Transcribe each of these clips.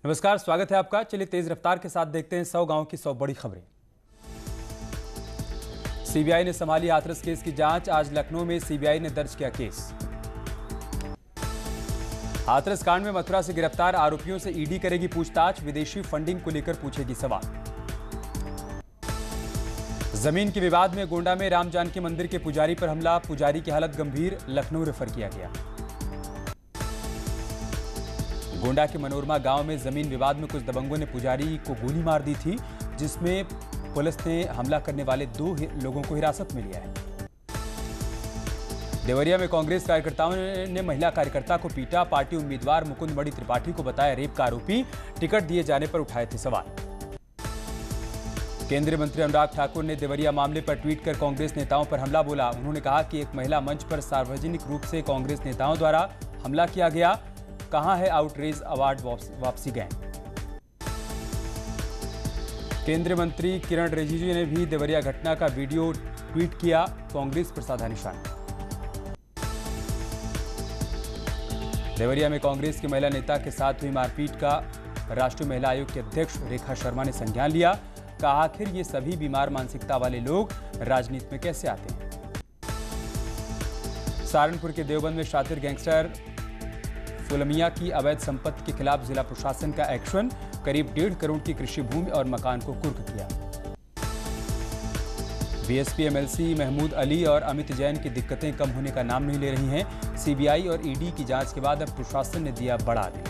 नमस्कार, स्वागत है आपका। चलिए तेज रफ्तार के साथ देखते हैं 100 गांव की 100 बड़ी खबरें। सीबीआई ने संभाली हाथरस केस की जांच। आज लखनऊ में सीबीआई ने दर्ज किया केस। हाथरस कांड में मथुरा से गिरफ्तार आरोपियों से ईडी करेगी पूछताछ। विदेशी फंडिंग को लेकर पूछेगी सवाल। जमीन के विवाद में गोंडा में राम जानकी मंदिर के पुजारी पर हमला। पुजारी की हालत गंभीर, लखनऊ रेफर किया गया। गोंडा के मनोरमा गांव में जमीन विवाद में कुछ दबंगों ने पुजारी को गोली मार दी थी, जिसमें पुलिस ने हमला करने वाले 2 लोगों को हिरासत में लिया है। देवरिया में कांग्रेस कार्यकर्ताओं ने महिला कार्यकर्ता को पीटा। पार्टी उम्मीदवार मुकुंद मणि त्रिपाठी को बताया रेप का आरोपी। टिकट दिए जाने पर उठाए थे सवाल। केंद्रीय मंत्री अनुराग ठाकुर ने देवरिया मामले पर ट्वीट कर कांग्रेस नेताओं पर हमला बोला। उन्होंने कहा कि एक महिला मंच पर सार्वजनिक रूप से कांग्रेस नेताओं द्वारा हमला किया गया। कहां है आउटरीच अवार्ड वापसी गैंग। केंद्रीय मंत्री किरण रिजिजू ने भी देवरिया घटना का वीडियो ट्वीट किया। कांग्रेस पर साधा निशाना। देवरिया में कांग्रेस की महिला नेता के साथ हुई मारपीट का राष्ट्रीय महिला आयोग के अध्यक्ष रेखा शर्मा ने संज्ञान लिया। कहा आखिर ये सभी बीमार मानसिकता वाले लोग राजनीति में कैसे आते हैं। सहारनपुर के देवबंद में शातिर गैंगस्टर फुलमिया की अवैध संपत्ति के खिलाफ जिला प्रशासन का एक्शन। करीब 1.5 करोड़ की कृषि भूमि और मकान को कुर्क किया। बीएसपी एमएलसी महमूद अली और अमित जैन की दिक्कतें कम होने का नाम नहीं ले रही हैं। सीबीआई और ईडी की जांच के बाद अब प्रशासन ने दिया बड़ा आदेश।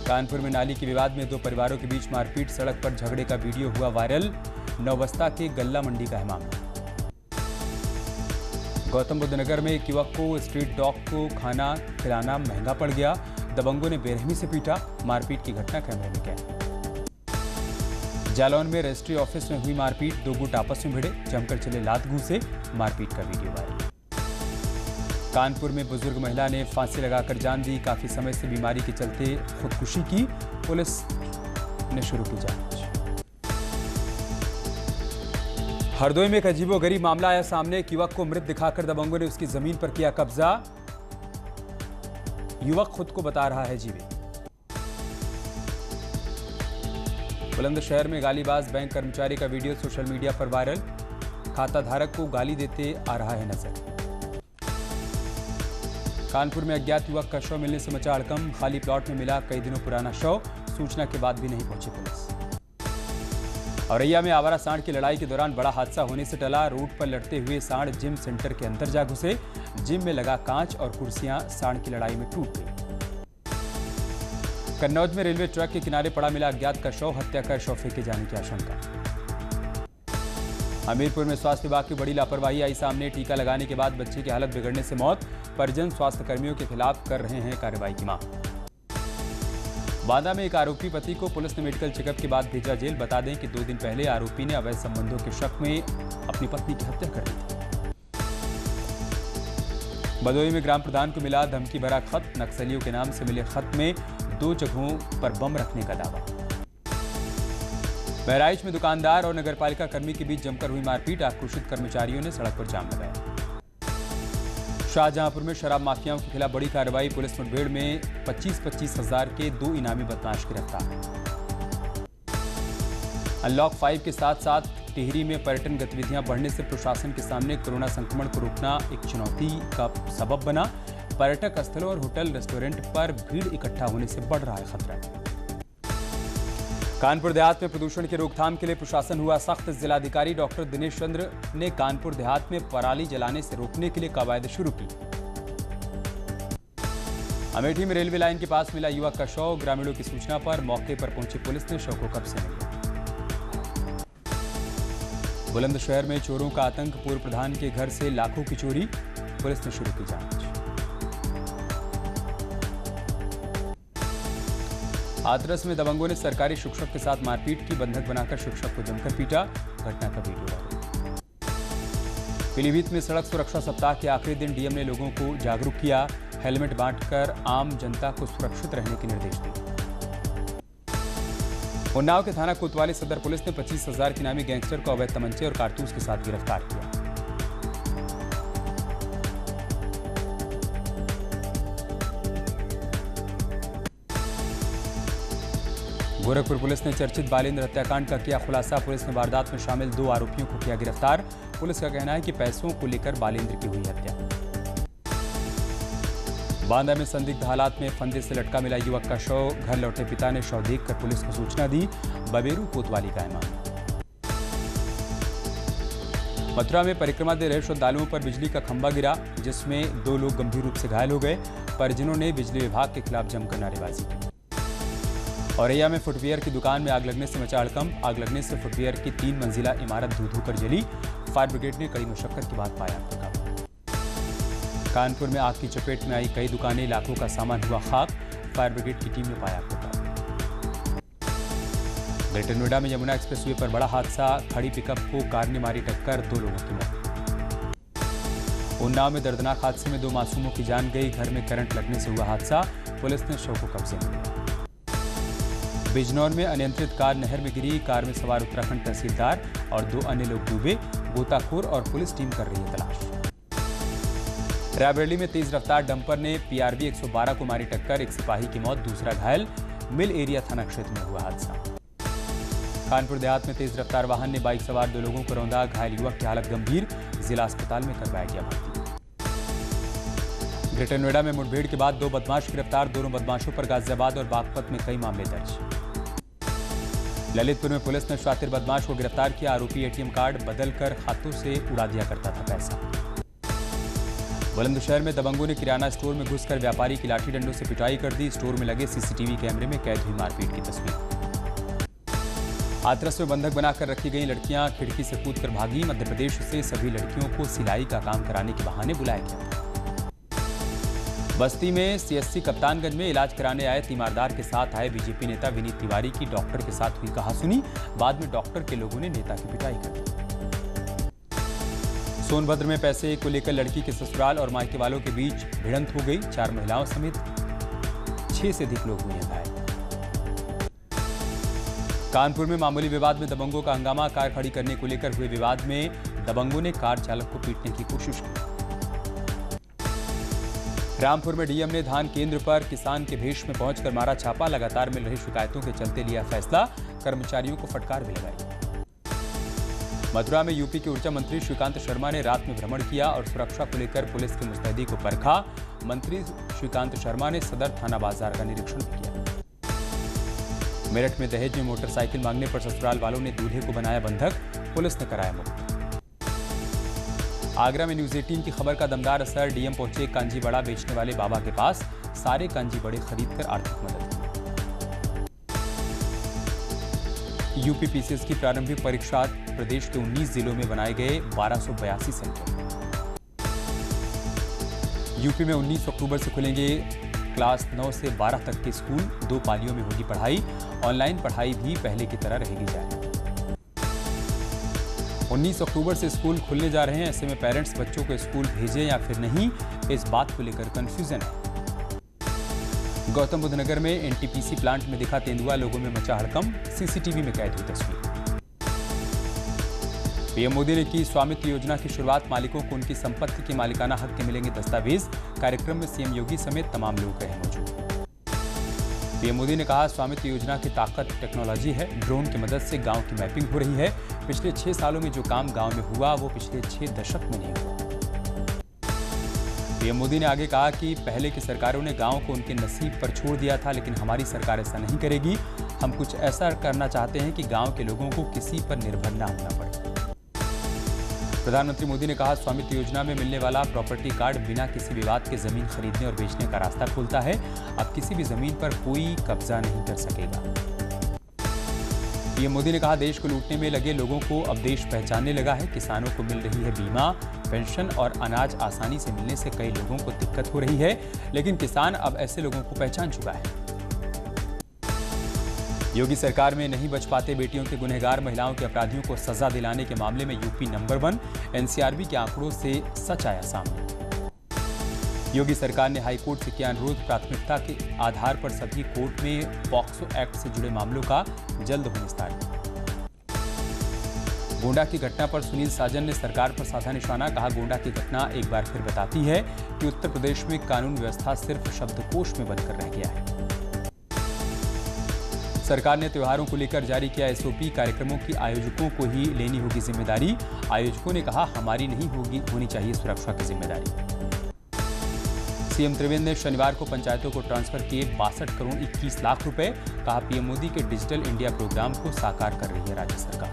कानपुर में नाली के विवाद में 2 परिवारों के बीच मारपीट। सड़क पर झगड़े का वीडियो हुआ वायरल। नौबस्ता के गल्ला मंडी का है मामला। गौतम बुद्ध नगर में एक युवक को स्ट्रीट डॉग को खाना खिलाना महंगा पड़ गया। दबंगों ने बेरहमी से पीटा। मारपीट की घटना कैमरे में कैद। जालौन में रजिस्ट्री ऑफिस में हुई मारपीट। 2 गुट आपस में भिड़े, जमकर चले लात घूंसे। मारपीट का वीडियो वायरल। कानपुर में बुजुर्ग महिला ने फांसी लगाकर जान दी। काफी समय से बीमारी के चलते खुदकुशी की। पुलिस ने शुरू की जांच। हरदोई में एक अजीबोगरीब मामला आया सामने। एक युवक को मृत दिखाकर दबंगों ने उसकी जमीन पर किया कब्जा। युवक खुद को बता रहा है जीवित। बुलंदशहर में गालीबाज बैंक कर्मचारी का वीडियो सोशल मीडिया पर वायरल। खाता धारक को गाली देते आ रहा है नजर। कानपुर में अज्ञात युवक का शव मिलने से मचा हड़कंप। खाली प्लॉट में मिला कई दिनों पुराना शव। सूचना के बाद भी नहीं पहुंची पुलिस। औरैया में आवारा सांड की लड़ाई के दौरान बड़ा हादसा होने से टला। रोड पर लड़ते हुए सांड जिम सेंटर के अंदर जा घुसे। जिम में लगा कांच और कुर्सियां सांड की लड़ाई में टूट गई। कन्नौज में रेलवे ट्रैक के किनारे पड़ा मिला अज्ञात का शव। हत्या कर शव फेंके जाने की आशंका। हमीरपुर में स्वास्थ्य विभाग की बड़ी लापरवाही आई सामने। टीका लगाने के बाद बच्चे की हालत बिगड़ने से मौत। परिजन स्वास्थ्य कर्मियों के खिलाफ कर रहे हैं कार्रवाई की मांग। बांदा में एक आरोपी पति को पुलिस ने मेडिकल चेकअप के बाद भेजा जेल। बता दें कि 2 दिन पहले आरोपी ने अवैध संबंधों के शक में अपनी पत्नी की हत्या कर दी थी। भदोही में ग्राम प्रधान को मिला धमकी भरा खत। नक्सलियों के नाम से मिले खत में 2 जगहों पर बम रखने का दावा। बहराइच में दुकानदार और नगरपालिका कर्मी के बीच जमकर हुई मारपीट। आक्रोशित कर्मचारियों ने सड़क पर जाम लगाया। शाहजहांपुर में शराब माफियाओं के खिलाफ बड़ी कार्रवाई। पुलिस मुठभेड़ में 25-25 हजार के 2 इनामी बदमाश गिरफ्तार। अनलॉक 5 के साथ साथ टिहरी में पर्यटन गतिविधियां बढ़ने से प्रशासन के सामने कोरोना संक्रमण को रोकना एक चुनौती का सबब बना। पर्यटक स्थलों और होटल रेस्टोरेंट पर भीड़ इकट्ठा होने से बढ़ रहा है खतरा। कानपुर देहात में प्रदूषण की रोकथाम के लिए प्रशासन हुआ सख्त। जिलाधिकारी डॉक्टर दिनेश चंद्र ने कानपुर देहात में पराली जलाने से रोकने के लिए कवायद शुरू की। अमेठी में रेलवे लाइन के पास मिला युवक का शव। ग्रामीणों की सूचना पर मौके पर पहुंची पुलिस ने शव को कब्जे में लिया। बुलंदशहर में चोरों का आतंक। पूर्व प्रधान के घर से लाखों की चोरी। पुलिस ने शुरू की जांच। हाथरस में दबंगों ने सरकारी शिक्षक के साथ मारपीट की। बंधक बनाकर शिक्षक को जमकर पीटा। घटना का वीडियो वायरल। पीलीभीत में सड़क सुरक्षा सप्ताह के आखिरी दिन डीएम ने लोगों को जागरूक किया। हेलमेट बांटकर आम जनता को सुरक्षित रहने के निर्देश दिए। उन्नाव के थाना कोतवाली सदर पुलिस ने 25,000 के नामी गैंगस्टर को अवैध तमंचे और कारतूस के साथ गिरफ्तार किया। गोरखपुर पुलिस ने चर्चित बालेंद्र हत्याकांड का किया खुलासा। पुलिस ने वारदात में शामिल 2 आरोपियों को किया गिरफ्तार। पुलिस का कहना है कि पैसों को लेकर बालेंद्र की हुई हत्या। बांदा में संदिग्ध हालात में फंदे से लटका मिला युवक का शव। घर लौटे पिता ने शव देखकर पुलिस को सूचना दी। बबेरू कोतवाली का है मामला। मथुरा में परिक्रमा दे रहे श्रद्धालुओं पर बिजली का खंभा गिरा, जिसमें 2 लोग गंभीर रूप से घायल हो गए। परिजनों ने बिजली विभाग के खिलाफ जमकर नारेबाजी की। औरैया में फुटवियर की दुकान में आग लगने से मचा हड़कंप। आग लगने से फुटवियर की 3 मंजिला इमारत धू-धू कर जली। फायर ब्रिगेड ने कड़ी मशक्कत के बाद पाया आग। कानपुर में आग की चपेट में आई कई दुकानें, लाखों का सामान हुआ खाक। फायर ब्रिगेड की टीम ने पाया आग। ग्रेटर नोएडा में यमुना एक्सप्रेसवे पर बड़ा हादसा। खड़ी पिकअप को कार ने मारी टक्कर, 2 लोगों की मौत। उन्नाव में दर्दनाक हादसे में 2 मासूमों की जान गई। घर में करंट लगने से हुआ हादसा। पुलिस ने शव को कब्जे में लिया। बिजनौर में अनियंत्रित कार नहर में गिरी। कार में सवार उत्तराखंड तहसीलदार और 2 अन्य लोग डूबे। गोताखोर और पुलिस टीम कर रही है तलाश। रायबरेली में तेज रफ्तार डंपर ने PRV 112 को मारी टक्कर। एक सिपाही की मौत, दूसरा घायल। मिल एरिया थाना क्षेत्र में हुआ हादसा। कानपुर देहात में तेज रफ्तार वाहन ने बाइक सवार 2 लोगों को रौंदा। घायल युवक की हालत गंभीर, जिला अस्पताल में करवाया गया भर्ती। ग्रेटर नोएडा में मुठभेड़ के बाद 2 बदमाश गिरफ्तार। दोनों बदमाशों पर गाजियाबाद और बागपत में कई मामले दर्ज। ललितपुर में पुलिस ने शातिर बदमाश को गिरफ्तार किया। आरोपी ATM कार्ड बदलकर खातों से उड़ा दिया करता था पैसा। बुलंदशहर में दबंगों ने किराना स्टोर में घुसकर व्यापारी की लाठी डंडों से पिटाई कर दी। स्टोर में लगे CCTV कैमरे में कैद हुई मारपीट की तस्वीर। हाथरस में बंधक बनाकर रखी गई लड़कियां खिड़की से कूदकर भागी। मध्य प्रदेश से सभी लड़कियों को सिलाई का काम कराने के बहाने बुलाया गया। बस्ती में CSC कप्तानगंज में इलाज कराने आए तीमारदार के साथ आए बीजेपी नेता विनीत तिवारी की डॉक्टर के साथ हुई कहासुनी। बाद में डॉक्टर के लोगों ने नेता की पिटाई कर दी। सोनभद्र में पैसे को लेकर लड़की के ससुराल और मायके वालों के बीच भिड़ंत हो गई। 4 महिलाओं समेत 6 से अधिक लोग हुए घायल। कानपुर में मामूली विवाद में दबंगों का हंगामा। कार खड़ी करने को लेकर हुए विवाद में दबंगों ने कार चालक को पीटने की कोशिश की। रामपुर में डीएम ने धान केंद्र पर किसान के भेष में पहुंचकर मारा छापा। लगातार मिल रही शिकायतों के चलते लिया फैसला। कर्मचारियों को फटकार भी लगाई। मथुरा में यूपी के ऊर्जा मंत्री श्रीकांत शर्मा ने रात में भ्रमण किया और सुरक्षा को लेकर पुलिस की मुस्तैदी को परखा। मंत्री श्रीकांत शर्मा ने सदर थाना बाजार का निरीक्षण किया। मेरठ में दहेज में मोटरसाइकिल मांगने पर ससुराल वालों ने दूल्हे को बनाया बंधक। पुलिस ने कराया मुक्त। आगरा में न्यूज 18 की खबर का दमदार असर। डीएम पहुंचे कांजी बड़ा बेचने वाले बाबा के पास। सारे कांजी बड़े खरीदकर आर्थिक मदद की। यूपी PCS की प्रारंभिक परीक्षा प्रदेश के 19 जिलों में बनाए गए 1282 सेंटर। यूपी में 19 अक्टूबर से खुलेंगे क्लास 9 से 12 तक के स्कूल। 2 पालियों में होगी पढ़ाई। ऑनलाइन पढ़ाई भी पहले की तरह रहेगी जारी। 19 अक्टूबर से स्कूल खुलने जा रहे हैं। ऐसे में पेरेंट्स बच्चों को स्कूल भेजें या फिर नहीं, इस बात को लेकर कंफ्यूजन है। गौतम बुद्ध नगर में NTPC प्लांट में दिखा तेंदुआ। लोगों में मचा हड़कंप। CCTV में कैद हुई तस्वीर। पीएम मोदी ने की स्वामित्व योजना की शुरुआत। मालिकों को उनकी संपत्ति के मालिकाना हक के मिलेंगे दस्तावेज। कार्यक्रम में CM योगी समेत तमाम लोग रहे मौजूद। पीएम मोदी ने कहा, स्वामित्व योजना की ताकत टेक्नोलॉजी है। ड्रोन की मदद से गांव की मैपिंग हो रही है। पिछले 6 सालों में जो काम गांव में हुआ वो पिछले 6 दशक में नहीं हुआ। पीएम मोदी ने आगे कहा कि पहले की सरकारों ने गांव को उनके नसीब पर छोड़ दिया था, लेकिन हमारी सरकार ऐसा नहीं करेगी। हम कुछ ऐसा करना चाहते हैं कि गांव के लोगों को किसी पर निर्भर न होना पड़े। प्रधानमंत्री मोदी ने कहा, स्वामित्व योजना में मिलने वाला प्रॉपर्टी कार्ड बिना किसी विवाद के जमीन खरीदने और बेचने का रास्ता खोलता है। अब किसी भी जमीन पर कोई कब्जा नहीं कर सकेगा। पीएम मोदी ने कहा, देश को लूटने में लगे लोगों को अब देश पहचानने लगा है। किसानों को मिल रही है बीमा, पेंशन और अनाज आसानी से मिलने से कई लोगों को दिक्कत हो रही है, लेकिन किसान अब ऐसे लोगों को पहचान चुका है। योगी सरकार में नहीं बच पाते बेटियों के गुनहगार। महिलाओं के अपराधियों को सजा दिलाने के मामले में यूपी नंबर 1। NCRB के आंकड़ों से सच आया सामने। योगी सरकार ने हाईकोर्ट से किया अनुरोध, प्राथमिकता के आधार पर सभी कोर्ट में पॉक्सो एक्ट से जुड़े मामलों का जल्द हो निस्तारण। गोंडा की घटना पर सुनील साजन ने सरकार पर साधा निशाना। कहा, गोंडा की घटना एक बार फिर बताती है कि उत्तर प्रदेश में कानून व्यवस्था सिर्फ शब्दकोश में बनकर रह गया है। सरकार ने त्योहारों को लेकर जारी किया एसओपी। कार्यक्रमों की आयोजकों को ही लेनी होगी जिम्मेदारी। आयोजकों ने कहा, हमारी नहीं होनी चाहिए सुरक्षा की जिम्मेदारी। सीएम त्रिवेंद्र ने शनिवार को पंचायतों को ट्रांसफर किए 62 करोड़ 21 लाख रुपए। कहा, पीएम मोदी के डिजिटल इंडिया प्रोग्राम को साकार कर रही है राज्य सरकार।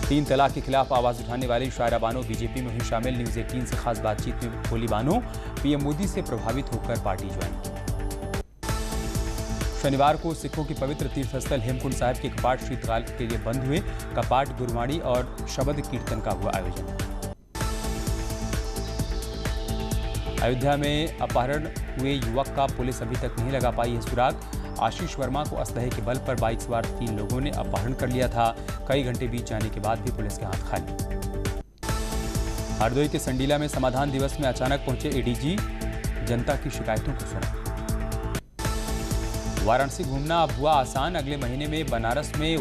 3 तलाक के खिलाफ आवाज उठाने वाली शायरा बानो बीजेपी में हुई शामिल। न्यूज 18 से खास बातचीत में बोली बानो, पीएम मोदी से प्रभावित होकर पार्टी ज्वाइन की। शनिवार को सिखों की पवित्र तीर्थस्थल हेमकुंड साहिब के कपाट शीतकाल के लिए बंद हुए। कपाट, गुरबाणी और शबद कीर्तन का हुआ आयोजन। अयोध्या में अपहरण हुए युवक का पुलिस अभी तक नहीं लगा पाई है सुराग। आशीष वर्मा को असलहे के बल पर बाइक सवार 3 लोगों ने अपहरण कर लिया था। कई घंटे बीत जाने के बाद भी पुलिस के हाथ खाली। हरदोई के संडीला में समाधान दिवस में अचानक पहुंचे एडीजी, जनता की शिकायतों को सुना। वाराणसी घूमना अब हुआ आसान। अगले महीने में बनारस में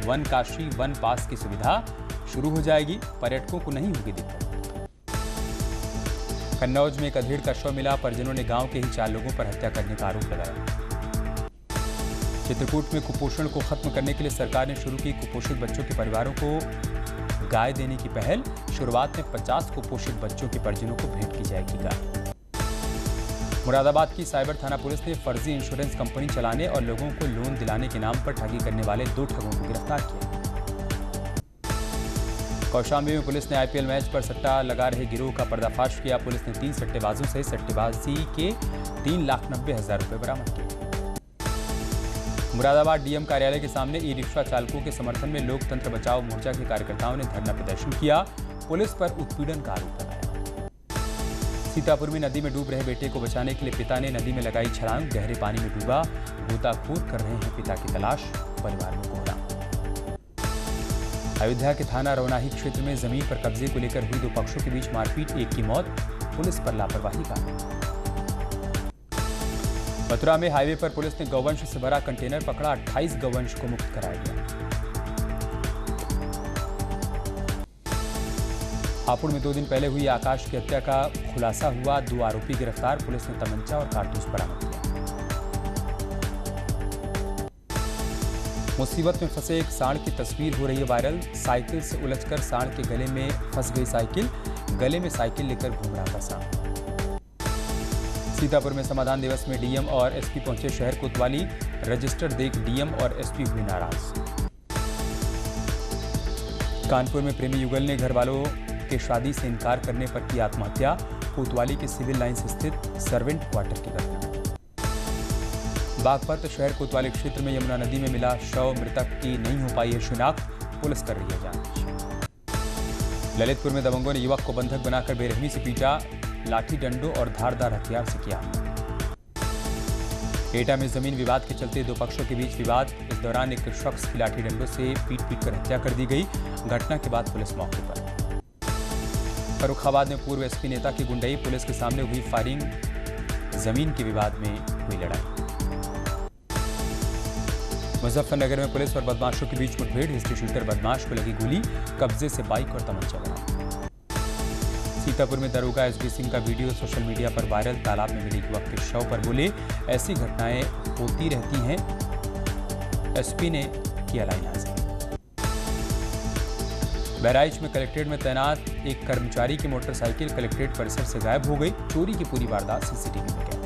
वन काशी वन पास की सुविधा शुरू हो जाएगी। पर्यटकों को नहीं होगी दिक्कत। कन्नौज में एक अधेड़ का शव मिला। परिजनों ने गांव के ही 4 लोगों पर हत्या करने का आरोप लगाया। चित्रकूट में कुपोषण को खत्म करने के लिए सरकार ने शुरू की कुपोषित बच्चों के परिवारों को गाय देने की पहल। शुरुआत में 50 कुपोषित बच्चों के परिजनों को भेंट की जाएगी गाय। मुरादाबाद की साइबर थाना पुलिस ने फर्जी इंश्योरेंस कंपनी चलाने और लोगों को लोन दिलाने के नाम पर ठगी करने वाले 2 ठगों को गिरफ्तार किया। कौशाम्बी में पुलिस ने आईपीएल मैच पर सट्टा लगा रहे गिरोह का पर्दाफाश किया। पुलिस ने 3 सट्टेबाजों से सट्टेबाजी के 3,90,000 रुपए बरामद किए। मुरादाबाद डीएम कार्यालय के सामने ई रिक्शा चालकों के समर्थन में लोकतंत्र बचाओ मोर्चा के कार्यकर्ताओं ने धरना प्रदर्शन किया। पुलिस पर उत्पीड़न का आरोप लगाया। सीतापुर में नदी में डूब रहे बेटे को बचाने के लिए पिता ने नदी में लगाई छलांग। गहरे पानी में डूबा गोताखोर कर रहे हैं पिता की तलाश। परिवार में कोहराम। अयोध्या के थाना रौनाही क्षेत्र में जमीन पर कब्जे को लेकर हुई 2 पक्षों के बीच मारपीट, एक की मौत। पुलिस पर लापरवाही का। मथुरा में हाईवे पर पुलिस ने गौवंश से भरा कंटेनर पकड़ा। 28 गौवंश को मुक्त कराया गया। हापुड़ में 2 दिन पहले हुई आकाश की हत्या का खुलासा हुआ। 2 आरोपी गिरफ्तार। पुलिस ने तमंचा और कारतूस बरामद किया। मुसीबत में फंसे एक सांड की तस्वीर हो रही है वायरल। साइकिल से उलझकर सांड के गले में फंस गई साइकिल। गले में साइकिल लेकर घूम रहा था सांड। सीतापुर में समाधान दिवस में डीएम और एसपी पहुंचे शहर कोतवाली। रजिस्टर देख डीएम और एसपी हुए नाराज। कानपुर में प्रेमी युगल ने घर वालों के शादी से इनकार करने पर की आत्महत्या। कोतवाली के सिविल लाइंस स्थित सर्वेंट क्वार्टर की घटना। बागपत शहर कोतवाली क्षेत्र में यमुना नदी में मिला शव। मृतक की नहीं हो पाई है शिनाख्त। पुलिस कर रही है जांच। ललितपुर में दबंगों ने युवक को बंधक बनाकर बेरहमी से पीटा। लाठी डंडों और धारदार हथियार से किया। एटा में जमीन विवाद के चलते 2 पक्षों के बीच विवाद। इस दौरान एक शख्स की लाठी डंडों से पीट कर हत्या कर दी गई। घटना के बाद पुलिस मौके पर। फर्रुखाबाद में पूर्व एसपी नेता की गुंडई। पुलिस के सामने हुई फायरिंग। जमीन के विवाद में हुई लड़ाई। मुजफ्फरनगर में पुलिस और बदमाशों के बीच मुठभेड़। हिस्ट्री शूटर बदमाश को लगी गोली। कब्जे से बाइक और तमंचा बरामद। सीतापुर में दरोगा एसबी सिंह का वीडियो सोशल मीडिया पर वायरल। तालाब में मिले युवक के शव पर बोले, ऐसी घटनाएं होती रहती हैं। एसपी ने किया लाइनहाजिर। बहराइच में कलेक्ट्रेट में तैनात एक कर्मचारी की मोटरसाइकिल कलेक्ट्रेट परिसर से गायब हो गई। चोरी की पूरी वारदात सीसीटीवी में कैद।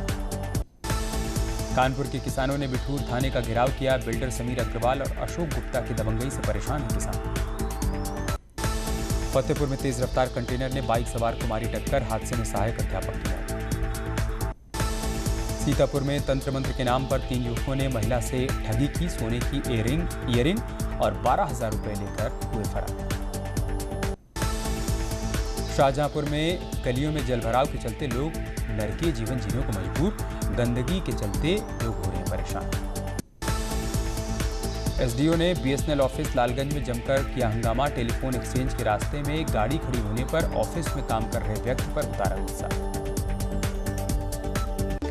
कानपुर के किसानों ने बिठूर थाने का घेराव किया। बिल्डर समीर अग्रवाल और अशोक गुप्ता की दबंगई से परेशान हैं किसान। फतेहपुर में तेज रफ्तार कंटेनर ने बाइक सवार को मारी टक्कर। हादसे में सहायक अध्यापक की मौत। सीतापुर में तंत्र मंत्र के नाम पर 3 युवकों ने महिला से ठगी की। सोने की ईयरिंग और 12,000 रुपए लेकर हुए फरार। शाहजहांपुर में गलियों में जलभराव के चलते लोग नरकीय जीवन जीने को मजबूर। गंदगी के चलते लोग हो रहे हैं परेशान। एसडीओ ने बीएसएनएल ऑफिस लालगंज में जमकर किया हंगामा। टेलीफोन एक्सचेंज के रास्ते में गाड़ी खड़ी होने पर ऑफिस में काम कर रहे व्यक्ति पर उतारा गुस्सा।